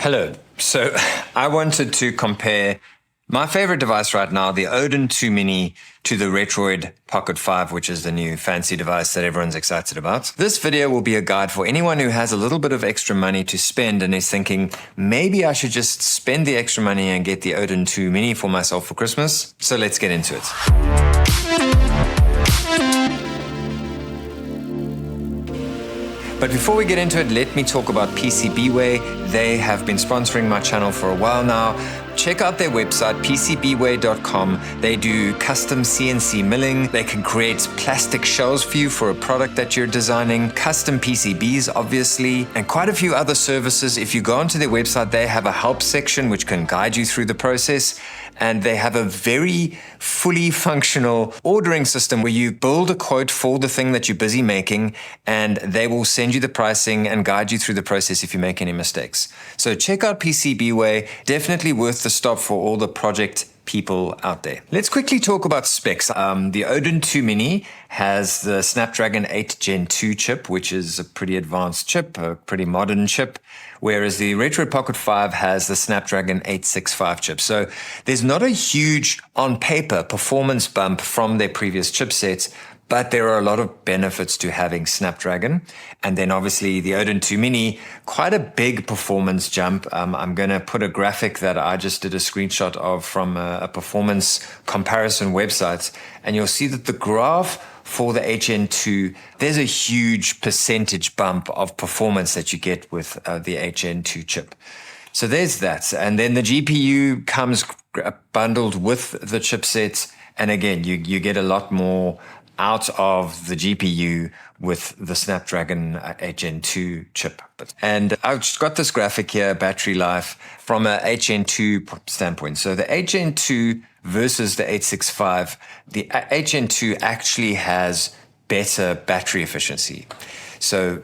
Hello. So I wanted to compare my favorite device right now, the Odin 2 Mini, to the Retroid Pocket 5, which is the new fancy device that everyone's excited about. This video will be a guide for anyone who has a little bit of extra money to spend and is thinking, maybe I should just spend the extra money and get the Odin 2 Mini for myself for Christmas. So let's get into it. But before we get into it, let me talk about PCBWay. They have been sponsoring my channel for a while now. Check out their website, PCBWay.com. They do custom CNC milling. They can create plastic shells for you for a product that you're designing, custom PCBs, obviously, and quite a few other services. If you go onto their website, they have a help section which can guide you through the process. And they have a very fully functional ordering system where you build a quote for the thing that you're busy making, and they will send you the pricing and guide you through the process if you make any mistakes. So check out PCBWay. Definitely worth the stop for all the project people out there. Let's quickly talk about specs. The Odin 2 Mini has the Snapdragon 8 Gen 2 chip, which is a pretty advanced chip, a pretty modern chip, whereas the Retroid Pocket 5 has the Snapdragon 865 chip. So there's not a huge, on paper, performance bump from their previous chipsets, but there are a lot of benefits to having Snapdragon. And then obviously the Odin 2 Mini, quite a big performance jump. I'm going to put a graphic that I just did a screenshot of from a performance comparison website. And you'll see that the graph for the HN2, there's a huge percentage bump of performance that you get with the HN2 chip. So there's that. And then the GPU comes bundled with the chipset. And again, you get a lot more out of the GPU with the Snapdragon 8 Gen 2 chip. And I've just got this graphic here, battery life, from a HN2 standpoint. So the HN2 versus the 865, the HN2 actually has better battery efficiency. So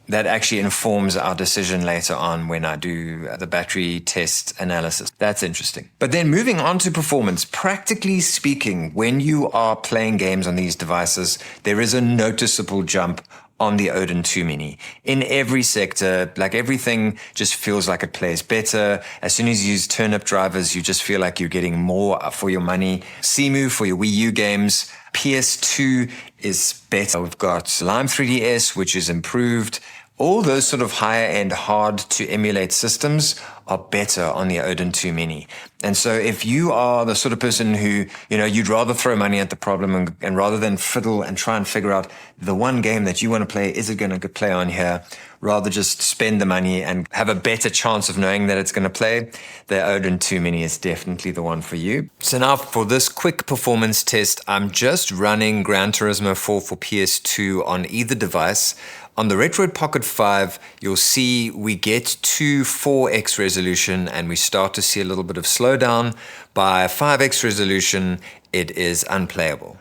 that actually informs our decision later on when I do the battery test analysis. That's interesting. But then moving on to performance, practically speaking, when you are playing games on these devices, there is a noticeable jump on the Odin 2 Mini. In every sector, like everything just feels like it plays better. As soon as you use turnip drivers, you just feel like you're getting more for your money. CMU for your Wii U games. PS2 is better. We've got Lime 3DS, which is improved. All those sort of higher end, hard to emulate systems are better on the Odin 2 Mini. And so if you are the sort of person who, you'd rather throw money at the problem and rather than fiddle and try and figure out the one game that you want to play, is it going to play on here? Rather just spend the money and have a better chance of knowing that it's going to play, the Odin 2 Mini is definitely the one for you. So now for this quick performance test, I'm just running Gran Turismo 4 for PS2 on either device. On the Retroid Pocket 5, you'll see we get to 4x resolution and we start to see a little bit of slowdown. By 5x resolution, it is unplayable.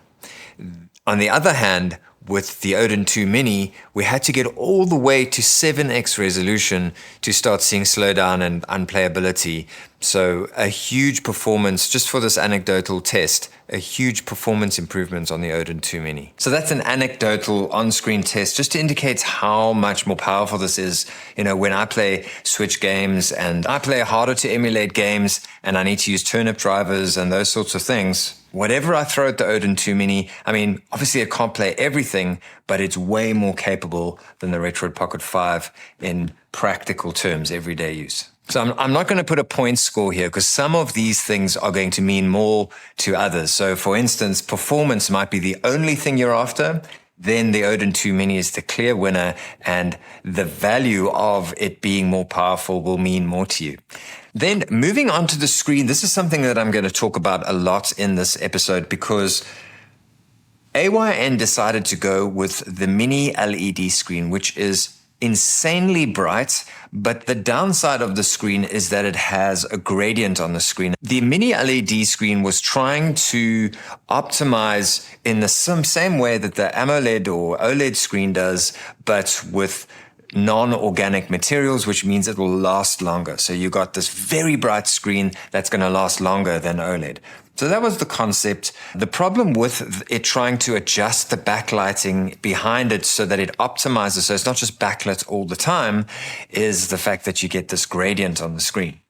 On the other hand, with the Odin 2 Mini, we had to get all the way to 7x resolution to start seeing slowdown and unplayability. So a huge performance, just for this anecdotal test, a huge performance improvement on the Odin 2 Mini. So that's an anecdotal on-screen test just to indicate how much more powerful this is. When I play Switch games and I play harder to emulate games and I need to use turnip drivers and those sorts of things, whatever I throw at the Odin 2 Mini, obviously it can't play everything, but it's way more capable than the Retroid Pocket 5 in practical terms, everyday use. So I'm not going to put a point score here because some of these things are going to mean more to others. So for instance, performance might be the only thing you're after. Then the Odin 2 Mini is the clear winner, and the value of it being more powerful will mean more to you. Then moving on to the screen, this is something that I'm going to talk about a lot in this episode because AYN decided to go with the mini LED screen, which is insanely bright, but the downside of the screen is that it has a gradient on the screen. The mini LED screen was trying to optimize in the same way that the AMOLED or OLED screen does, but with non-organic materials, which means it will last longer. So you got this very bright screen that's going to last longer than OLED. So that was the concept. The problem with it trying to adjust the backlighting behind it so that it optimizes, so it's not just backlit all the time, is the fact that you get this gradient on the screen.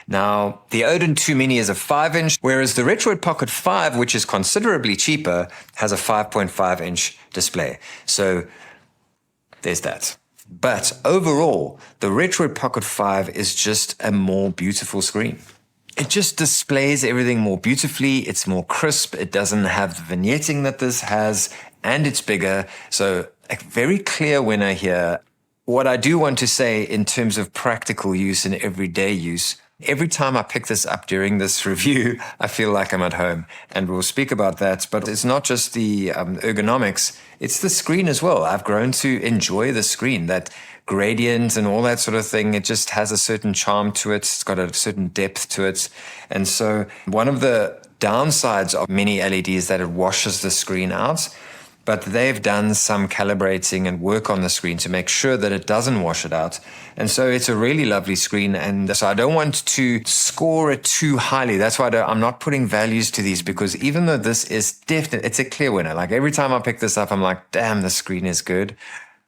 Now, the Odin 2 Mini is a 5-inch, whereas the Retroid Pocket 5, which is considerably cheaper, has a 5.5-inch display. So there's that. But overall, the Retroid Pocket 5 is just a more beautiful screen. It just displays everything more beautifully. It's more crisp. It doesn't have the vignetting that this has, and it's bigger. So a very clear winner here. What I do want to say in terms of practical use and everyday use, every time I pick this up during this review, I feel like I'm at home. And we'll speak about that. But it's not just the ergonomics, it's the screen as well. I've grown to enjoy the screen, that gradient and all that sort of thing. It just has a certain charm to it. It's got a certain depth to it. And so one of the downsides of mini LED is that it washes the screen out. But they've done some calibrating and work on the screen to make sure that it doesn't wash it out. And so it's a really lovely screen. And so I don't want to score it too highly. That's why I'm not putting values to these, because even though this is definitely, it's a clear winner. Like every time I pick this up, I'm like, damn, the screen is good.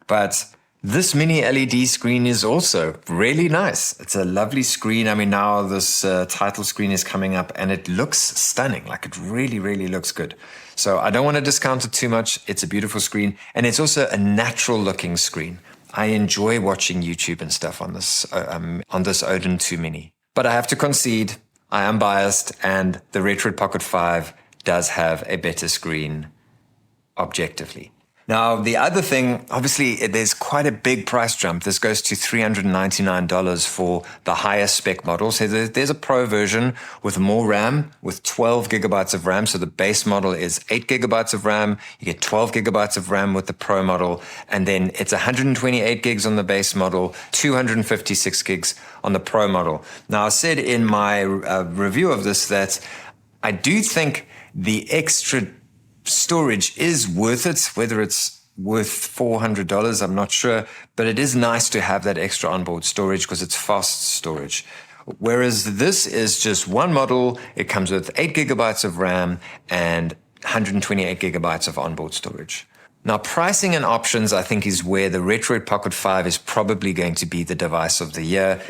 But this mini LED screen is also really nice. It's a lovely screen. I mean, now this title screen is coming up and it looks stunning. Like it really, really looks good. So I don't want to discount it too much. It's a beautiful screen, and it's also a natural looking screen. I enjoy watching YouTube and stuff on this Odin 2 Mini. But I have to concede, I am biased, and the Retroid Pocket 5 does have a better screen objectively. Now, the other thing, obviously, there's quite a big price jump. This goes to $399 for the higher spec model. So there's a Pro version with more RAM, with 12 gigabytes of RAM. So the base model is 8 gigabytes of RAM. You get 12 gigabytes of RAM with the Pro model. And then it's 128 gigs on the base model, 256 gigs on the Pro model. Now, I said in my review of this that I do think the extra storage is worth it. Whether it's worth $400, I'm not sure, but it is nice to have that extra onboard storage because it's fast storage. Whereas this is just one model. It comes with 8 gigabytes of RAM and 128 gigabytes of onboard storage. Now, pricing and options, I think, is where the Retroid Pocket 5 is probably going to be the device of the year,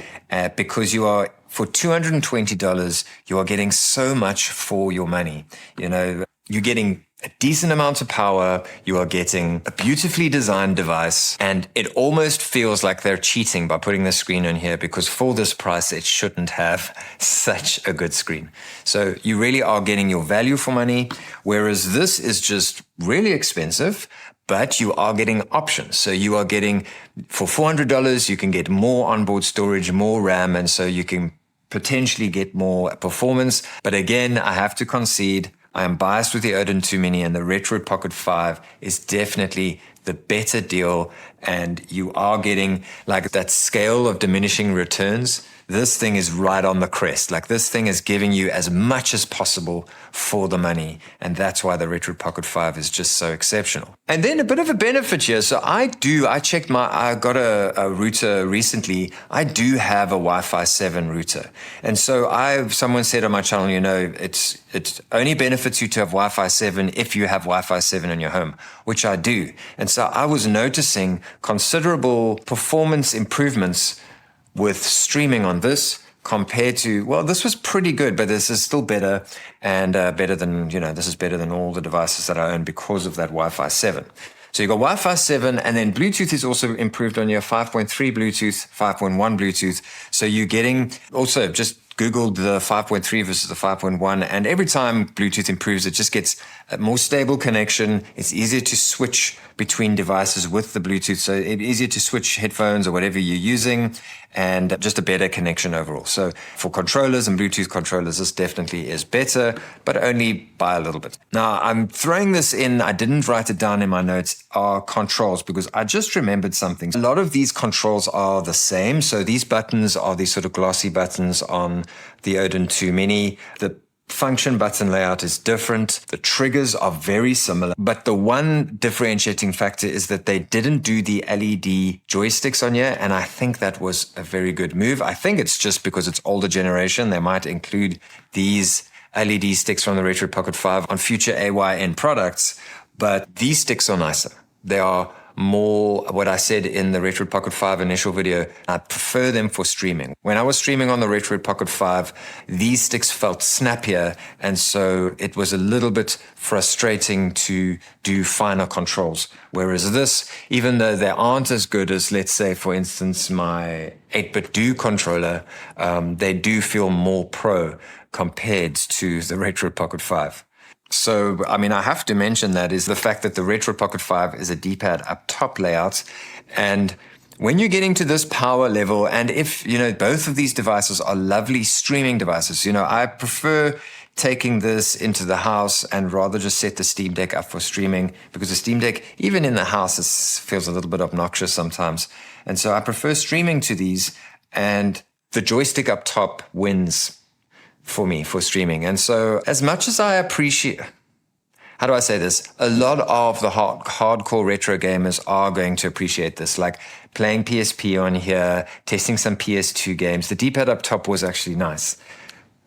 because for $220, you are getting so much for your money. You know, you're getting a decent amount of power, you are getting a beautifully designed device, and it almost feels like they're cheating by putting the screen on here, because for this price, it shouldn't have such a good screen. So you really are getting your value for money, whereas this is just really expensive, but you are getting options. So you are getting, for $400, you can get more onboard storage, more RAM, and so you can potentially get more performance. But again, I have to concede, I am biased with the Odin 2 Mini, and the Retroid Pocket 5 is definitely the better deal. And you are getting like that scale of diminishing returns. This thing is right on the crest. Like this thing is giving you as much as possible for the money. And that's why the Retroid Pocket 5 is just so exceptional. And then a bit of a benefit here. So I got a router recently. I do have a Wi-Fi 7 router. And so someone said on my channel, you know, it only benefits you to have Wi-Fi 7 if you have Wi-Fi 7 in your home, which I do. And so I was noticing considerable performance improvements with streaming on this compared to, well, this was pretty good, but this is still better, and better than, this is better than all the devices that I own because of that Wi-Fi 7. So you got Wi-Fi 7, and then Bluetooth is also improved on your 5.3 Bluetooth, 5.1 Bluetooth. So you're getting, also just Googled the 5.3 versus the 5.1, and every time Bluetooth improves, it just gets a more stable connection. It's easier to switch between devices with the Bluetooth, so it's easier to switch headphones or whatever you're using, and just a better connection overall. So for controllers and Bluetooth controllers, this definitely is better, but only by a little bit. Now, I'm throwing this in, I didn't write it down in my notes, are controls, because I just remembered something. A lot of these controls are the same. So these buttons are these sort of glossy buttons on the Odin 2 Mini. The function button layout is different. The triggers are very similar, but the one differentiating factor is that they didn't do the LED joysticks on here, and I think that was a very good move. I think it's just because it's older generation. They might include these LED sticks from the Retroid Pocket 5 on future AYN products, but these sticks are nicer. They are more what I said in the Retroid Pocket 5 initial video. I prefer them for streaming. When I was streaming on the Retroid Pocket 5, these sticks felt snappier, and so it was a little bit frustrating to do finer controls. Whereas this, even though they aren't as good as, let's say, for instance, my 8-bit Do controller, they do feel more pro compared to the Retroid Pocket 5. So, I mean, I have to mention that is the fact that the Retroid Pocket 5 is a D-pad up top layout. And when you're getting to this power level, and if, both of these devices are lovely streaming devices, I prefer taking this into the house and rather just set the Steam Deck up for streaming, because the Steam Deck, even in the house, feels a little bit obnoxious sometimes. And so I prefer streaming to these, and the joystick up top wins for me for streaming. And so as much as I appreciate, how do I say this? A lot of the hardcore retro gamers are going to appreciate this, like playing PSP on here, testing some PS2 games. The D-pad up top was actually nice.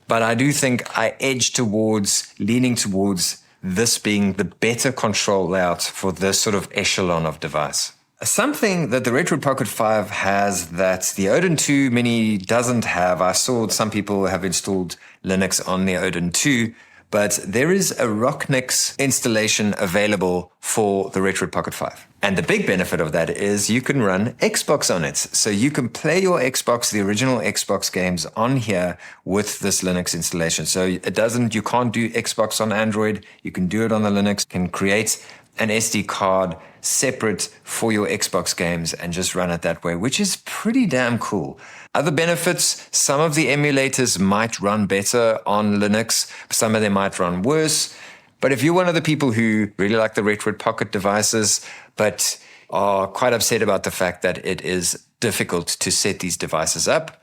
But I do think I edge towards leaning towards this being the better control layout for this sort of echelon of device. Something that the Retroid Pocket 5 has that the Odin 2 Mini doesn't have. I saw some people have installed Linux on the Odin 2, but there is a Rocknix installation available for the Retroid Pocket 5. And the big benefit of that is you can run Xbox on it. So you can play your Xbox, the original Xbox games on here with this Linux installation. So you can't do Xbox on Android. You can do it on the Linux, can create an SD card separate for your Xbox games and just run it that way, which is pretty damn cool. Other benefits, some of the emulators might run better on Linux, some of them might run worse. But if you're one of the people who really like the Retroid Pocket devices, but are quite upset about the fact that it is difficult to set these devices up,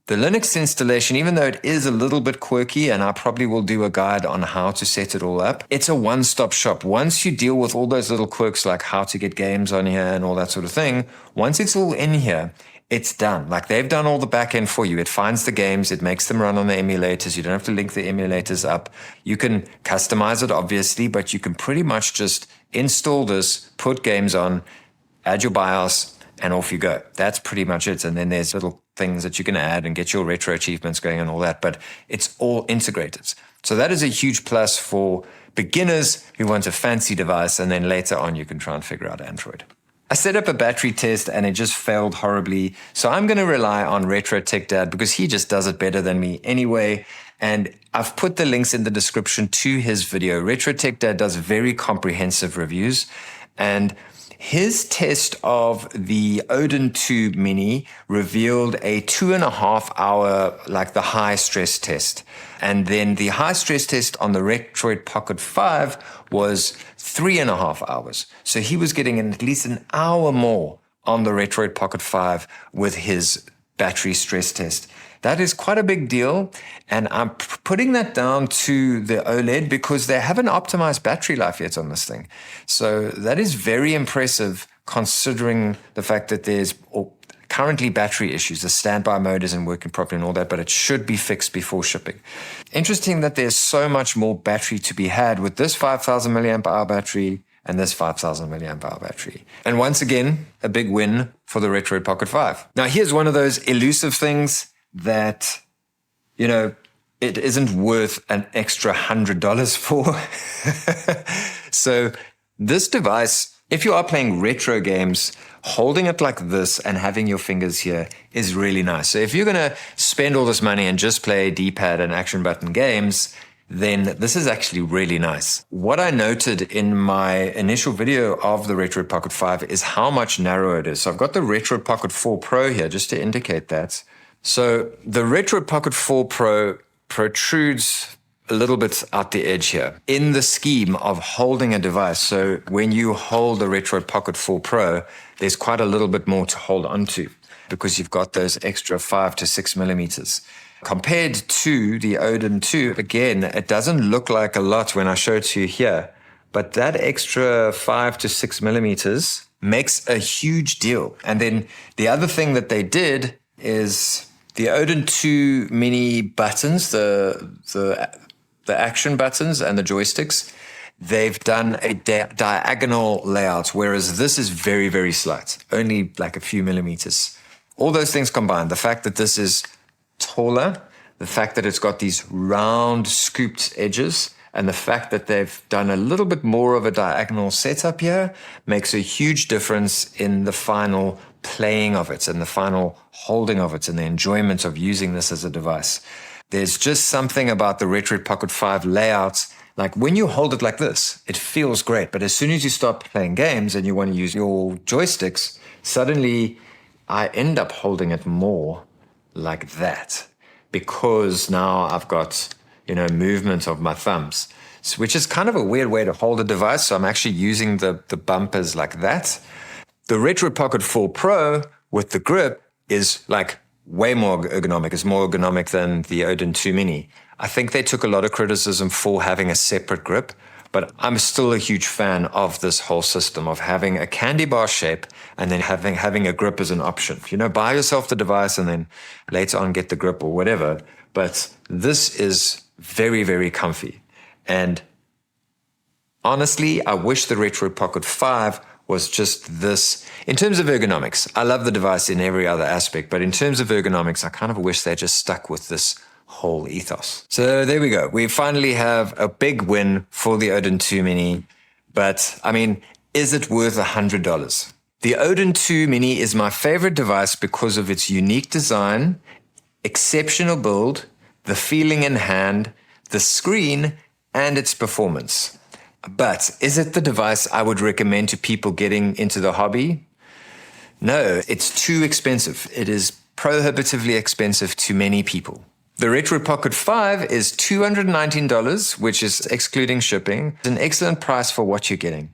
the Linux installation, even though it is a little bit quirky, and I probably will do a guide on how to set it all up, it's a one-stop shop. Once you deal with all those little quirks like how to get games on here and all that sort of thing, once it's all in here, it's done. Like they've done all the back end for you. It finds the games, it makes them run on the emulators. You don't have to link the emulators up. You can customize it, obviously, but you can pretty much just install this, put games on, add your BIOS, and off you go. That's pretty much it. And then there's little things that you can add and get your retro achievements going and all that, but it's all integrated. So that is a huge plus for beginners who want a fancy device, and then later on you can try and figure out Android. I set up a battery test and it just failed horribly. So I'm going to rely on Retro Tech Dad because he just does it better than me anyway. And I've put the links in the description to his video. Retro Tech Dad does very comprehensive reviews, and his test of the Odin 2 Mini revealed a 2.5 hour, like the high stress test. And then the high stress test on the Retroid Pocket 5 was 3.5 hours. So he was getting at least an hour more on the Retroid Pocket 5 with his battery stress test. That is quite a big deal, and I'm putting that down to the OLED because they haven't optimized battery life yet on this thing. So that is very impressive considering the fact that there's currently battery issues. The standby mode isn't working properly and all that, but it should be fixed before shipping. Interesting that there's so much more battery to be had with this 5,000 milliamp hour battery and this 5,000 milliamp hour battery. And once again, a big win for the Retroid Pocket 5. Now, here's one of those elusive things that, it isn't worth an extra $100 for. So this device, if you are playing retro games, holding it like this and having your fingers here is really nice. So if you're going to spend all this money and just play D-pad and action button games, then this is actually really nice. What I noted in my initial video of the Retroid Pocket 5 is how much narrower it is. So I've got the Retroid Pocket 4 Pro here just to indicate that. So the Retroid Pocket 4 Pro protrudes a little bit out the edge here in the scheme of holding a device. So when you hold the Retroid Pocket 4 Pro, there's quite a little bit more to hold onto because you've got those extra 5 to 6 millimeters. Compared to the Odin 2, again, it doesn't look like a lot when I show it to you here, but that extra 5 to 6 millimeters makes a huge deal. And then the other thing that they did is the Odin 2 Mini buttons, the the action buttons and the joysticks, they've done a diagonal layout, whereas this is very, very slight, only like a few millimeters. All those things combined, the fact that this is taller, the fact that it's got these round scooped edges, and the fact that they've done a little bit more of a diagonal setup here makes a huge difference in the final playing of it and the final holding of it and the enjoyment of using this as a device. There's just something about the Retroid Pocket 5 layout. Like when you hold it like this, it feels great. But as soon as you start playing games and you want to use your joysticks, suddenly I end up holding it more like that because now I've got, movement of my thumbs, which is kind of a weird way to hold a device. So I'm actually using the bumpers like that. The Retroid Pocket 4 Pro with the grip is like way more ergonomic. It's more ergonomic than the Odin 2 Mini. I think they took a lot of criticism for having a separate grip, but I'm still a huge fan of this whole system of having a candy bar shape and then having a grip as an option. Buy yourself the device and then later on get the grip or whatever. But this is very, very comfy. And honestly, I wish the Retroid Pocket 5 was just this. In terms of ergonomics, I love the device in every other aspect, but in terms of ergonomics, I kind of wish they just stuck with this whole ethos. So there we go. We finally have a big win for the Odin 2 Mini, but is it worth $100? The Odin 2 Mini is my favorite device because of its unique design, exceptional build, the feeling in hand, the screen, and its performance. But is it the device I would recommend to people getting into the hobby? No, it's too expensive. It is prohibitively expensive to many people. The Retroid Pocket 5 is $219, which is excluding shipping. It's an excellent price for what you're getting.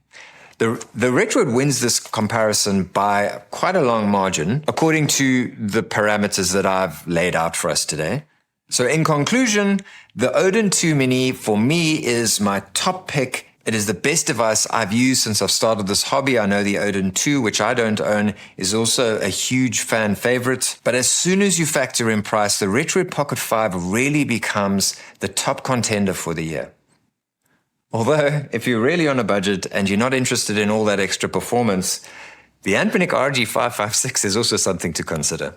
The Retroid wins this comparison by quite a long margin, according to the parameters that I've laid out for us today. So in conclusion, the Odin 2 Mini for me is my top pick. It is the best device I've used since I've started this hobby. I know the Odin 2, which I don't own, is also a huge fan favorite. But as soon as you factor in price, the Retroid Pocket 5 really becomes the top contender for the year. Although, if you're really on a budget and you're not interested in all that extra performance, the Anpinec RG556 is also something to consider.